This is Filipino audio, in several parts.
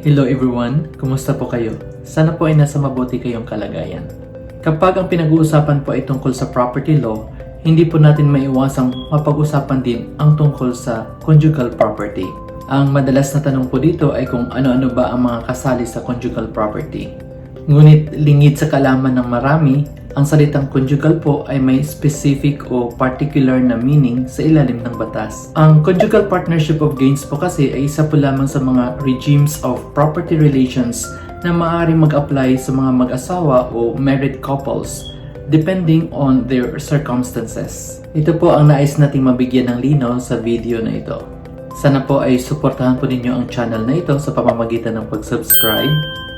Hello everyone! Kumusta po kayo? Sana po ay nasa mabuti kayong kalagayan. Kapag ang pinag-uusapan po ay tungkol sa property law, hindi po natin maiwasang mapag-usapan din ang tungkol sa conjugal property. Ang madalas na tanong po dito ay kung ano-ano ba ang mga kasali sa conjugal property. Ngunit lingid sa kaalaman ng marami, ang salitang conjugal po ay may specific o particular na meaning sa ilalim ng batas. Ang conjugal partnership of gains po kasi ay isa po lamang sa mga regimes of property relations na maaaring mag-apply sa mga mag-asawa o married couples depending on their circumstances. Ito po ang nais nating mabigyan ng linaw sa video na ito. Sana po ay suportahan po ninyo ang channel na ito sa pamamagitan ng pag-subscribe,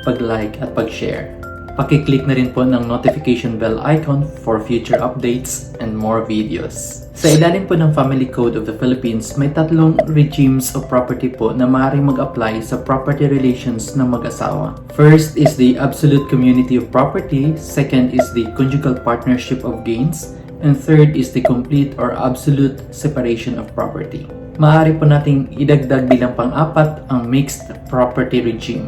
pag-like at pag-share. Paki-click na rin po ng notification bell icon for future updates and more videos. Sa ilalim po ng Family Code of the Philippines, may tatlong regimes of property po na maaaring mag-apply sa property relations ng mag-asawa. First is the absolute community of property, second is the conjugal partnership of gains, and third is the complete or absolute separation of property. Maaari po nating idagdag bilang pang-apat ang mixed property regime.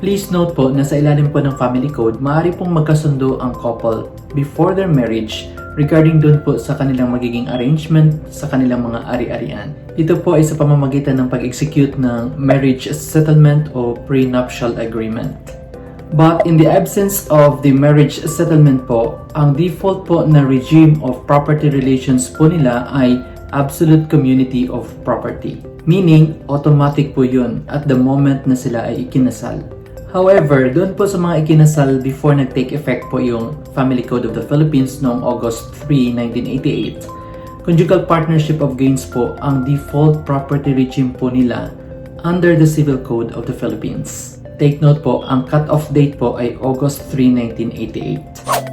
Please note po na sa ilalim po ng Family Code, maaari pong magkasundo ang couple before their marriage regarding dun po sa kanilang magiging arrangement sa kanilang mga ari-arian. Ito po ay sa pamamagitan ng pag-execute ng marriage settlement o pre-nuptial agreement. But in the absence of the marriage settlement po, ang default po na regime of property relations po nila ay absolute community of property. Meaning, automatic po yun at the moment na sila ay ikinasal. However, doon po sa mga ikinasal before nag-take effect po yung Family Code of the Philippines noong August 3, 1988, conjugal partnership of gains po ang default property regime po nila under the Civil Code of the Philippines. Take note po, ang cut-off date po ay August 3, 1988.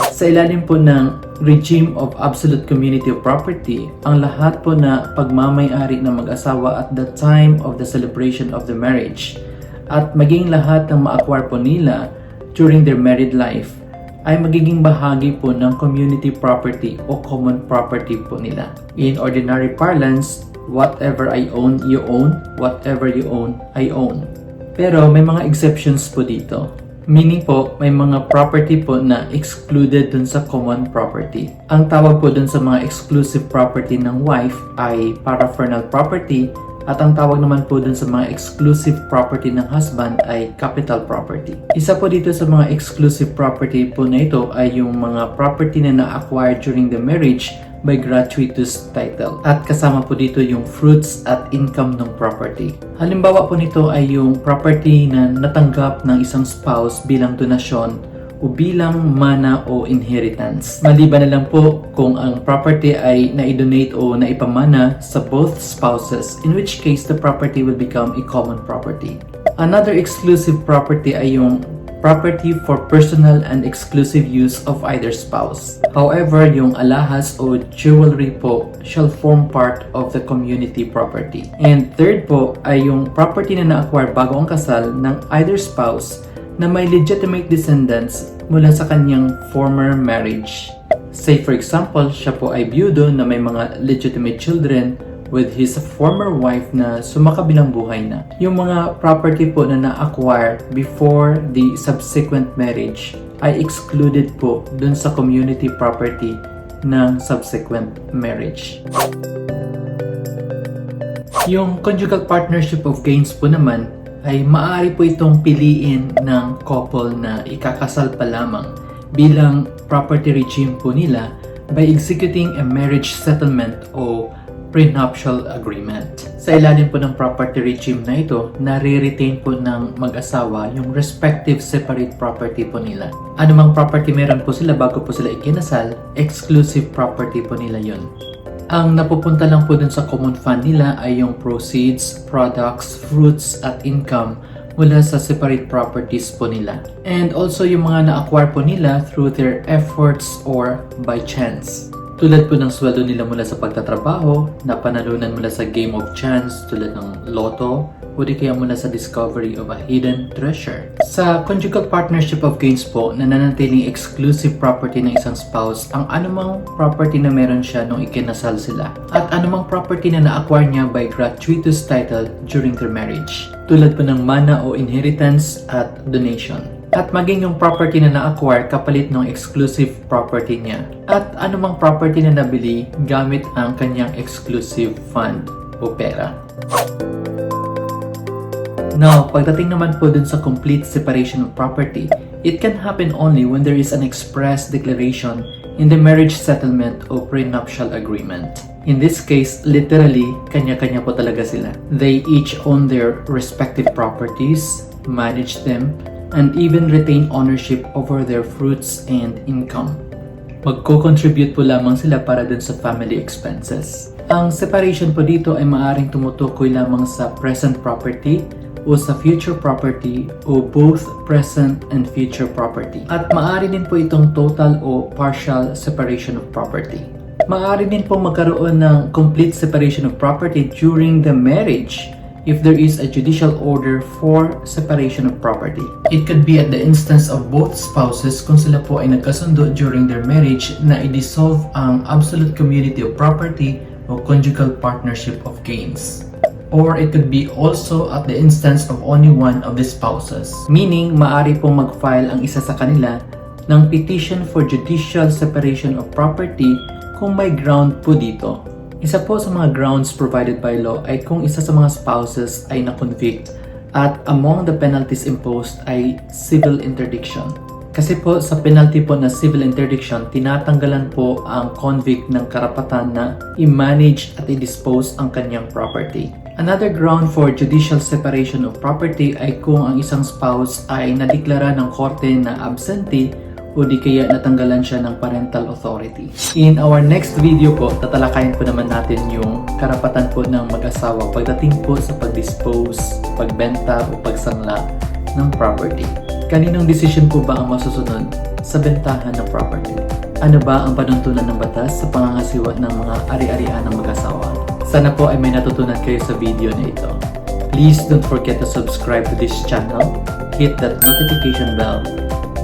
Sa ilalim po ng regime of absolute community of property, ang lahat po na pagmamay-ari ng mag-asawa at the time of the celebration of the marriage at maging lahat ng ma-acquire po nila during their married life ay magiging bahagi po ng community property o common property po nila. In ordinary parlance, whatever I own, you own. Whatever you own, I own. Pero may mga exceptions po dito. Meaning po, may mga property po na excluded dun sa common property. Ang tawag po dun sa mga exclusive property ng wife ay paraphernal property at ang tawag naman po dun sa mga exclusive property ng husband ay capital property. Isa po dito sa mga exclusive property po na ito ay yung mga property na na-acquire during the marriage by gratuitous title. At kasama po dito yung fruits at income ng property. Halimbawa po nito ay yung property na natanggap ng isang spouse bilang donasyon o bilang mana o inheritance. Maliban na lang po kung ang property ay na-donate o naipamana sa both spouses, in which case the property will become a common property. Another exclusive property ay yung property for personal and exclusive use of either spouse. However, yung alahas o jewelry po shall form part of the community property. And third po ay yung property na na-acquire bago ang kasal ng either spouse na may legitimate descendants mula sa kanyang former marriage. Say for example, siya po ay byudo na may mga legitimate children with his former wife na sumakabilang buhay na. Yung mga property po na na-acquire before the subsequent marriage ay excluded po dun sa community property ng subsequent marriage. Yung conjugal partnership of gains po naman ay maaari po itong piliin ng couple na ikakasal pa lamang bilang property regime po nila by executing a marriage settlement o prenuptial agreement. Sa ilalim po ng property regime na ito, nare-retain po ng mag-asawa yung respective separate property po nila. Anumang property meron po sila bago po sila ikinasal, exclusive property po nila yun. Ang napupunta lang po dun sa common fund nila ay yung proceeds, products, fruits at income mula sa separate properties po nila. And also yung mga na-acquire po nila through their efforts or by chance. Tulad po ng sweldo nila mula sa pagtatrabaho, na panalunan mula sa game of chance tulad ng lotto, o di kaya mula sa discovery of a hidden treasure. Sa conjugal partnership of gains po, nananatiling exclusive property ng isang spouse ang anumang property na meron siya nung ikinasal sila, at anumang property na na-acquire niya by gratuitous title during their marriage, tulad po ng mana o inheritance at donation. At maging yung property na na-acquire kapalit ng exclusive property niya, at anumang property na nabili gamit ang kanyang exclusive fund o pera. Now, pagdating naman po dun sa complete separation of property, it can happen only when there is an express declaration in the marriage settlement o prenuptial agreement. In this case, literally, kanya-kanya po talaga sila. They each own their respective properties, manage them, and even retain ownership over their fruits and income. Magko-contribute po lamang sila para dun sa family expenses. Ang separation po dito ay maaaring tumutukoy lamang sa present property o sa future property o both present and future property. At maaari din po itong total o partial separation of property. Maaari din po magkaroon ng complete separation of property during the marriage if there is a judicial order for separation of property. It could be at the instance of both spouses kung sila po ay nagkasundo during their marriage na i-dissolve ang absolute community of property o conjugal partnership of gains. Or it could be also at the instance of only one of the spouses. Meaning, maaari pong mag-file ang isa sa kanila ng petition for judicial separation of property kung may ground po dito. Isa po sa mga grounds provided by law ay kung isa sa mga spouses ay na-convict at among the penalties imposed ay civil interdiction. Kasi po sa penalty po na civil interdiction, tinatanggalan po ang convict ng karapatan na i-manage at i-dispose ang kanyang property. Another ground for judicial separation of property ay kung ang isang spouse ay nadeklara ng korte na absentee o di kaya natanggalan siya ng parental authority. In our next video po, tatalakayin po naman natin yung karapatan po ng mag-asawa pagdating po sa pag-dispose, pagbenta o pagsangla ng property. Kaninong decision po ba ang masusunod sa bentahan ng property? Ano ba ang panuntunan ng batas sa pangangasiwa ng mga ari-arian ng mag-asawa? Sana po ay may natutunan kayo sa video na ito. Please don't forget to subscribe to this channel, hit that notification bell,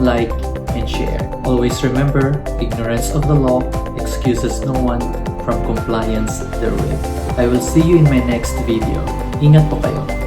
like, and share. Always remember, ignorance of the law excuses no one from compliance therewith. I will see you in my next video. Ingat po kayo.